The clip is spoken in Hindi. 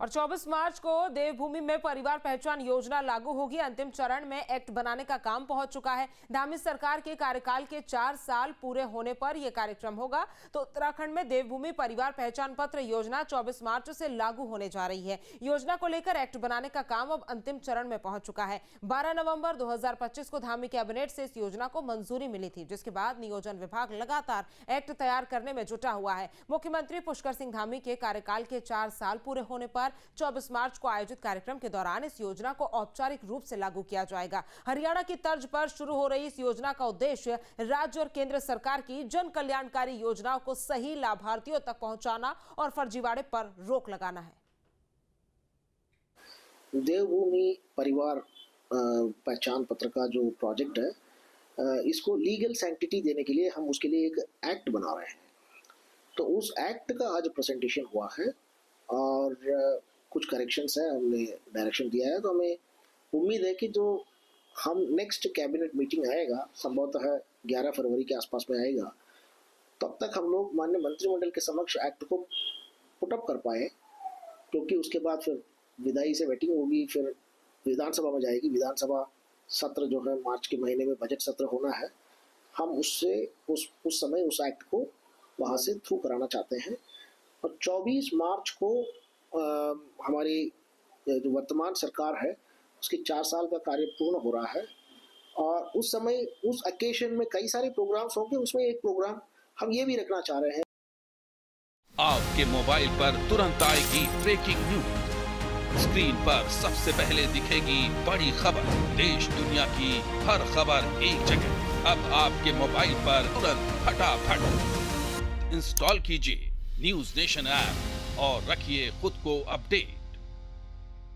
और 24 मार्च को देवभूमि में परिवार पहचान योजना लागू होगी। अंतिम चरण में एक्ट बनाने का काम पहुंच चुका है। धामी सरकार के कार्यकाल के 4 साल पूरे होने पर यह कार्यक्रम होगा। तो उत्तराखंड में देवभूमि परिवार पहचान पत्र योजना 24 मार्च से लागू होने जा रही है। योजना को लेकर एक्ट बनाने का काम अब अंतिम चरण में पहुंच चुका है। 12 नवंबर 2025 को धामी कैबिनेट से इस योजना को मंजूरी मिली थी, जिसके बाद नियोजन विभाग लगातार एक्ट तैयार करने में जुटा हुआ है। मुख्यमंत्री पुष्कर सिंह धामी के कार्यकाल के 4 साल पूरे होने पर 24 मार्च को आयोजित कार्यक्रम के दौरान इस योजना को औपचारिक रूप से लागू किया जाएगा। हरियाणा की तर्ज पर शुरू हो रही इस योजना का उद्देश्य राज्य और केंद्र सरकार की जन कल्याणकारी योजनाओं को सही लाभार्थियों तक पहुंचाना और फर्जीवाड़े पर रोक लगाना है। देवभूमि परिवार पहचान पत्र का जो प्रोजेक्ट है, इसको लीगल सैंक्टिटी देने के लिए हम उसके लिए एक एक्ट बना रहे हैं। तो उस एक्ट का आज प्रेजेंटेशन हुआ है और कुछ करेक्शंस है, हमने डायरेक्शन दिया है। तो हमें उम्मीद है कि जो हम नेक्स्ट कैबिनेट मीटिंग आएगा, संभवतः 11 फरवरी के आसपास में आएगा, तब तक हम लोग माननीय मंत्रिमंडल के समक्ष एक्ट को पुटअप कर पाए, क्योंकि उसके बाद फिर विधायी से वेटिंग होगी, फिर विधानसभा में जाएगी। विधानसभा सत्र जो है मार्च के महीने में बजट सत्र होना है, हम उससे उस समय उस एक्ट को वहाँ से थ्रू कराना चाहते हैं। और 24 मार्च को हमारी जो वर्तमान सरकार है उसके 4 साल का कार्य पूर्ण हो रहा है और उस समय उस ओकेजन में कई सारे प्रोग्राम्स होंगे। उसमें एक प्रोग्राम हम ये भी रखना चाह रहे हैं। आपके मोबाइल पर तुरंत आएगी ब्रेकिंग न्यूज। स्क्रीन पर सबसे पहले दिखेगी बड़ी खबर। देश दुनिया की हर खबर एक जगह। अब आपके मोबाइल पर तुरंत फटाफट इंस्टॉल कीजिए न्यूज नेशन ऐप और रखिए खुद को अपडेट।